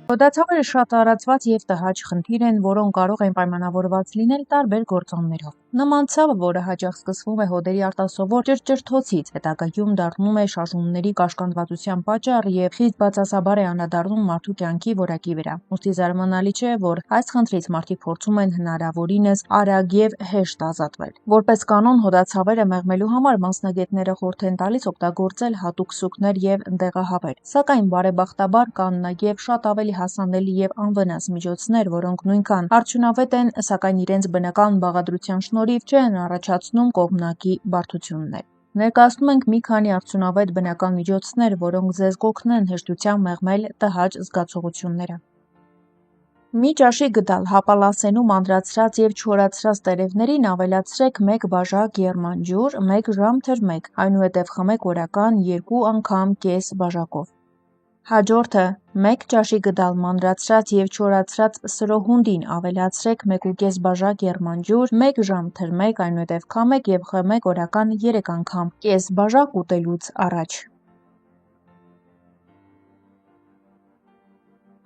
Հոդացավերը շատ տարածված և տհաճ խնդիր են, որոնք կարող են պայմանավորված լինել տարբեր գործոններով։ Նման ցավը, որը հաճախ սկսվում է հոդերի արտասովոր ճրճրթոցից, հետագայում դառնում է շարժումների կաշկանդվածության պատճառ և խիստ բացասաբար է անդրադառնում մարդու կյանքի որակի վրա։ Ուստի զարմանալի չէ, որ այս խնդրից մարդիկ փորձում են հնարավորինս արագ և հեշտ ազատվել։ Որպես կանոն, հոդացավերը մեղմելու համար մասնագետները խորհուրդ են տալիս օգտագործել հատուկ սուգներ և դեղահավեր, սակայն բարեբախտաբար կան նաև շատ ավելի հասանելի և անվնաս միջոցներ, որոնք նույնքան արդյունավետ են, սակայն իրենց բնական բաղադրության շնորհիվ չեն առաջացնում կողմնակի բարդություններ։ Ներկայացնում ենք մի քանի արդյունավետ բնական միջոցներ, որոնք ձեզ կօգնեն հեշտությամբ մեղմել տհաճ զգացողությունները։ Մի ճաշի գդալ հապալասենու մանրացրած և չորացրած տերևներին ավելացրեք 1 բաժակ եղմանջուր 1 ժամ թրմեք, այնուհետև խմեք օրական 2 անգամ կես բաժակով։ Հաջորդը 1 ճաշի գդալ մանրացրած և չորացրած սրոհունդին ավելացրեք 1,5 բաժակ եղմանջուր 1 ժամ թրմեք, այնուհետև քամեք և խմեք օրական 3 անգամ կես բաժակ ուտելուց առաջ։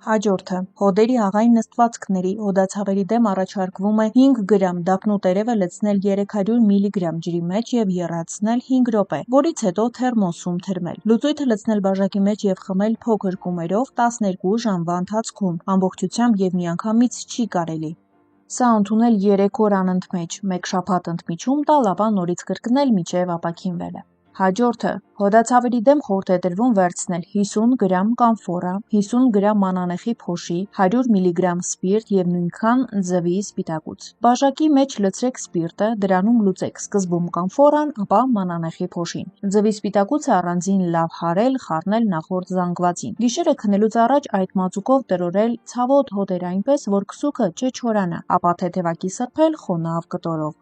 Հաջորդը հոդերի աղային նստվածքների հոդացավերի դեմ առաջարկվում է 5 գրամ դափնու տերևը լցնել 300 մգ ջրի մեջ և եռացնել 5 րոպե, որից հետո թերմոսում թրմել։ Լուծույթը լցնել բաժակի մեջ և խմել փոքր կումերով 12 ժամվա ընթացքում, ամբողջությամբ և միանգամից չի կարելի։ Սա ընդունել 3 օր անընդմեջ, 1 շաբաթ ընդմիջում տալ, ապա նորից կրկնել մինչև ապաքինվելը։ Հաջորդը հոդացավերի դեմ խորհուրդ է տրվում վերցնել 50 գրամ կամֆորա, 50 գրամ մանանեխի փոշի, 100 մգ սպիրտ և նույնքան ձվի սպիտակուց։ Բաժակի մեջ լցրեք սպիրտը, դրանում լուծեք սկզբում կամֆորան, ապա մանանեխի փոշին։ Ձվի սպիտակուցը առանձին լավ հարել, խառնել նախորդ զանգվածին։ Գիշերը քնելուց առաջ այդ մածուկով տրորել ցավոտ հոդերը այնպես, որ քսուքը չչորանա, ապա թեթևակի սրբել խոնավ կտորով։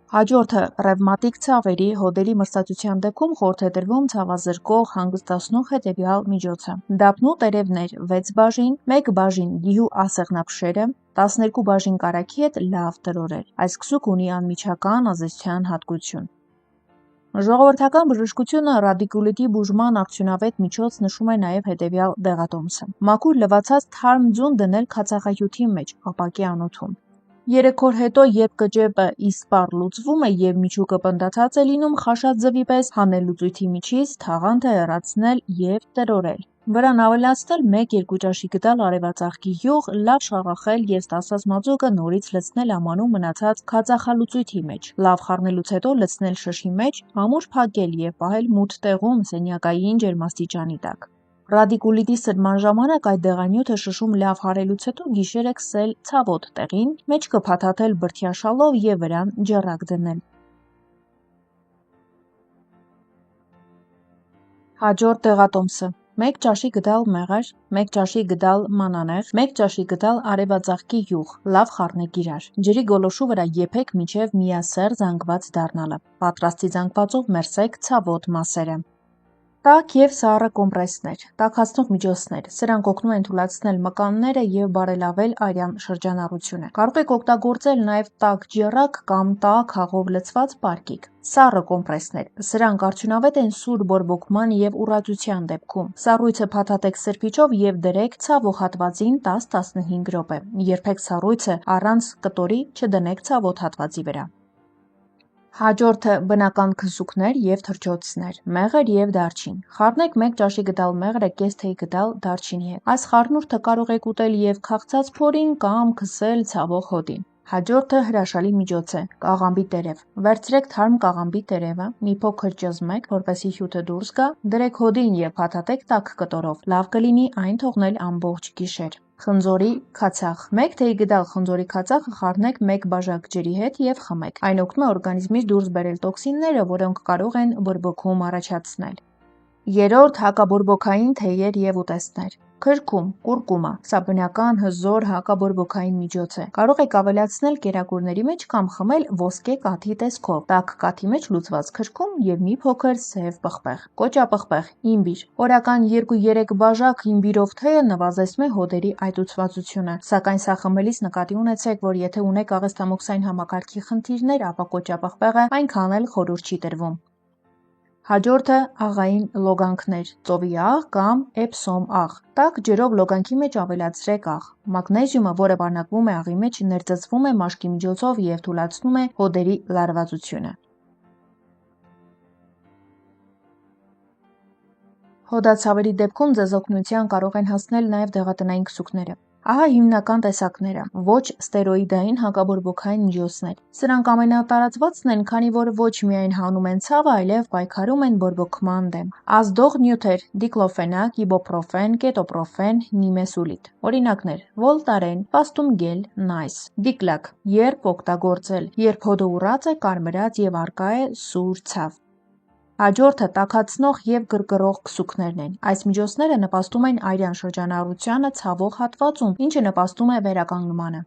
Հաջորդը ռևմատիկ ցավերի, հոդերի մրսածության դեպքում խորհուրդ է տրվում ցավազրկող, հանգստացնող հետևյալ միջոցը։ Դափնու տերևներ 6 բաժին, 1 բաժին գիհու ասեղնափշերը, 12 բաժին կարագի հետ լավ տրորել։ Այս քսուկը ունի անմիջական ազդեցության հատկություն։ Ժողովրդական բժշկությունը ռադիկուլիտի բուժման արդյունավետ միջոց նշում է նաև հետևյալ դեղատոմսը։ Մաքուր լվացած թարմ ձուն դնել քացախահյութի մեջ, ապակի անոթում։ 3 օր հետո, երբ կճեպը իսպառ լուծվում է և միջուկը պնդացած է լինում խաշած ձվի պես, հանել լուծույթի միջից, թաղանթը հեռացնել և տրորել։ Վրան ավելացնել 1-2 ճաշի գդալ արևածաղկի յուղ, լավ շաղախել և ստացված մածուկը նորից լցնել ամանում մնացած քացախալուծույթի մեջ։ Լավ խառնելուց հետո լցնել շշի մեջ, ամուր փակել և պահել մութ տեղում սենյակային ջերմաստիճանի տակ։ Ռադիկուլիտի սրման ժամանակ այդ դեղանյութը շշում լավ հարելուց հետո գիշերը քսել ցավոտ տեղին, մեջքը փաթաթել բրդյաշալով և վրան ջեռակ դնել։ Հաջորդ դեղատոմսը 1 ճաշի գդալ մեղր, 1 ճաշի գդալ մանանեխ, 1 ճաշի գդալ արևածաղկի յուղ, լավ խառնեք իրար։ Ջրի գոլորշու վրա եփեք մինչև միասեռ զանգված դառնալը։ Պատրաստի զանգվածով մերսեք ցավոտ մասերը։ Տաք և սառը կոմպրեսներ, տաքացնող միջոցներ։ Սրանք օգնում են թուլացնել մկանները և բարելավել արյան շրջանառությունը։ Կարող եք օգտագործել նաև տաք ջեռակ կամ տաք հաղով լցված պարկիկ։ Սառը կոմպրեսներ։ Սրանք արդյունավետ են սուր բորբոքման և ուռածության դեպքում։ Սառույցը փաթաթեք սրբիչով և դրեք ցավող հատվածին 10-15 րոպե։ Երբեք սառույցը առանց կտորի չդնեք ցավոտ հատվածի վրա։ Հաջորդը բնական քսուկներ և թռչոցներ։ Մեղր և դարչին։ Խառնեք 1 ճաշի գդալ մեղրը կես թեյ գդալ դարչինի հետ։ Այս խառնուրդը կարող եք ուտել և քաղցած փորին կամ քսել ցավող հոդին։ Հաջորդը հրաշալի միջոց է՝ կաղամբի տերև։ Վերցրեք թարմ կաղամբի տերևը, մի փոքր ճզմեք, որպեսզի հյութը դուրս գա, դրեք հոդին և փաթաթեք տաք կտորով։ Լավ կլինի այն թողնել ամբողջ գիշեր։ Խնձորի քացախ։ 1 թեյ գդալ խնձորի քացախը խառնեք 1 բաժակ ջրի հետ և խմեք։ Այն օգնում է օրգանիզմից դուրս բերել տոքսինները, որոնք կարող են բորբոքում առաջացնել։ Երրորդ հակաբորբոքային թեյեր և ուտեստներ։ Քրքում, կուրկումա։ Սա բնական հզոր հակաբորբոքային միջոց է։ Կարող եք ավելացնել կերակուրների մեջ կամ խմել ոսկե կաթի տեսքով, տաք կաթի մեջ լուծված քրքում և մի փոքր սև պղպեղ։ Կոճապղպեղ, իմբիր։ Օրական 2-3 բաժակ իմբիրով թեյը նվազեցնում է հոդերի այտուցվածությունը, սակայն սա խմելիս նկատի ունեցեք, որ եթե ունեք աղեստամոքսային համակարգի խնդիրներ, ապա կոճապղպեղը այնքան էլ խորհուրդ չի տրվում։ Հաջորդը աղային լոգանքներ՝ ծովի աղ կամ էպսոմ աղ։ Տաք ջրով լոգանքի մեջ ավելացրեք աղ։ Մագնեզիումը, որը բանակվում է աղի մեջ, ներծծվում է մաշկի միջոցով և թուլացնում է հոդերի լարվածությունը։ Հոդացավերի դեպքում ձեզ օգնության կարող են հասնել նաև դեղատնային քսուքները։ Ահա հիմնական տեսակները՝ ոչ ստերոիդային հակաբորբոքային միջոցներ։ Սրանք ամենատարածվածն են, քանի որ ոչ միայն հանում են ցավը, այլև պայքարում են բորբոքման դեմ։ Ազդող նյութեր՝ դիկլոֆենակ, իբուպրոֆեն, կետոպրոֆեն, նիմեսուլիտ։ Օրինակներ՝ վոլտարեն, պաստումգել, նայս։ Դիկլակ՝ երբ օգտագործել, երբ հոդը ուռած է, կարմրած և առկա է սուր ցավ։ Հաջորդը տաքացնող և գրգռող քսուքներն են։ Այս միջոցները նպաստում են արյան շրջանառությանը ցավող հատվածում, ինչը նպաստում է վերականգնմանը։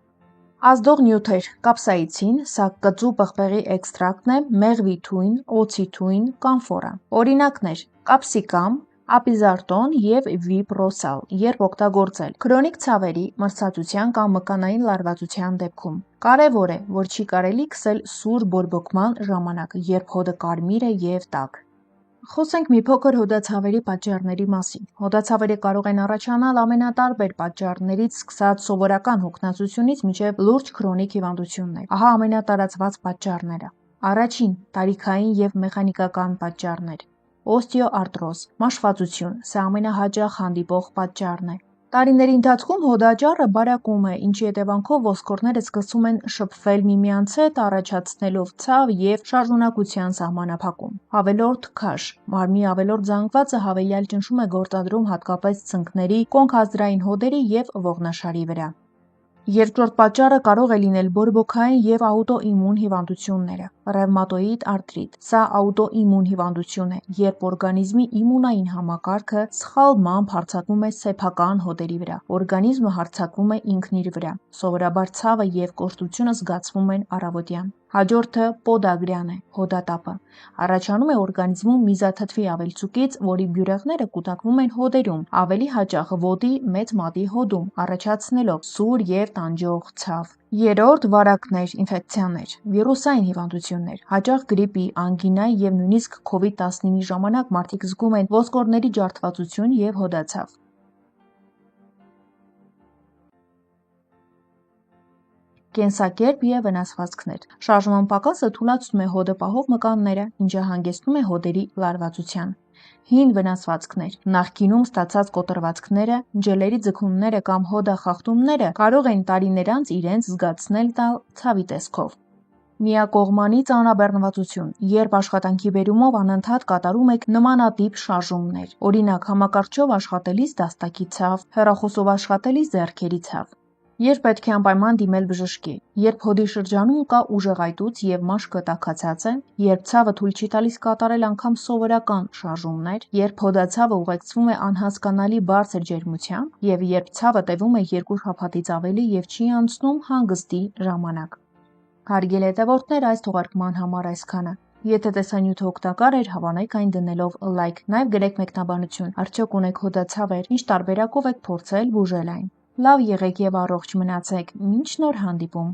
Ազդող նյութեր՝ կապսաիցին, սա կծու պղպեղի էքստրակտն է, մեղվի թույն, օձի թույն, կամֆորա։ Օրինակներ՝ կապսիկամ, ապիզարտոն և վիպրոսալ, երբ օգտագործել քրոնիկ ցավերի, մրցակցության կամ մկանային լարվածության դեպքում։ Կարևոր է, որ չի կարելի քսել սուր բորբոքման ժամանակ, երբ հոդը կարմիր է և տաք։ Խոսենք մի փոքր հոդացավերի պատճառների մասին։ Հոդացավերը կարող են առաջանալ ամենատարբեր պատճառներից, սկսած սովորական հոգնածությունից մինչև լուրջ քրոնիկ հիվանդություններ։ Ահա ամենատարածված պատճառները։ Առաջին՝ տարիքային և մեխանիկական պատճառներ։ Օստեոարտրոզ, մաշվածություն, սա ամենահաճախ հանդիպող պատճառն է։ Տարիների ընթացքում հոդաճառը բարակում է, ինչի հետևանքով ոսկորները սկսում են շփվել միմյանց հետ, առաջացնելով ցավ և շարժունակության սահմանափակում։ Ավելորդ քաշ։ Մարմնի ավելորդ զանգվածը հավելյալ ճնշում է գործադրում հատկապես ծնկների, կոնքազդրային հոդերի և ողնաշարի վրա։ Երկրորդ պատճառը կարող է լինել բորբոքային և աուտոիմուն հիվանդությունները։ Ռևմատոիդ արտրիտ։ Սա աուտոիմուն հիվանդություն է, երբ օրգանիզմի իմունային համակարգը սխալմամբ հարձակվում է սեփական հոդերի վրա։ Օրգանիզմը հարձակվում է ինքն իր վրա։ Սովորաբար ցավը և կոշտությունը զգացվում են առավոտյան։ Հաջորդը պոդագրան է, հոդատապը։ Առաջանում է օրգանիզմում միզաթթվի ավելցուկից, որի բյուրեղները կուտակվում են հոդերում, ավելի հաճախ ոտի մեծ մատի հոդում, առաջացնելով սուր և տանջող ցավ։ Երրորդ՝ վարակներ, ինֆեկցիաներ, վիրուսային հիվանդություններ։ Հաճախ գրիպի, անգինայի և նույնիսկ COVID-19-ի ժամանակ մարդիկ զգում են ոսկորների ջարդվածություն և հոդացավ։ Կենսակերպ և վնասվածքներ։ Շարժման պակասը թուլացնում է հոդը պահող մկանները, ինչը հանգեցնում է հոդերի լարվածության։ Հին վնասվածքներ։ Նախկինում ստացած կոտրվածքները, ջլերի ձգումները կամ հոդախախտումները կարող են տարիներ անց իրենց զգացնել տալ ցավի տեսքով։ Միակողմանի ծանրաբեռնվածություն, երբ աշխատանքի բերումով անընդհատ կատարում եք նմանատիպ շարժումներ, օրինակ համակարգչով աշխատելիս դաստակի ցավ, հեռախոսով աշխատելիս ձեռքերի ցավ։ Երբ պետք է անպայման դիմել բժշկի, երբ հոդի շրջանում կա ուժեղայտուց և մաշկը տաքացած է, երբ ցավը թույլ չի տալիս կատարել անգամ սովորական շարժումներ, երբ հոդացավը ուղեկցվում է անհասկանալի բարձր ջերմությամբ և երբ ցավը տևում է 2 շաբաթից ավելի և չի անցնում հանգստի ժամանակ։ Հարգելի հետևորդներ, այս թողարկման համար այսքանը։ Եթե տեսանյութը օգտակար էր, հավանեք այն դնելով լայք, նաև գրեք մեկնաբանություն, արդյոք ունեք հոդացավեր, ինչ տարբերակով եք փորձել բուժել այն։ Լավ եղեք և առողջ մնացեք, մինչ նոր հանդիպում։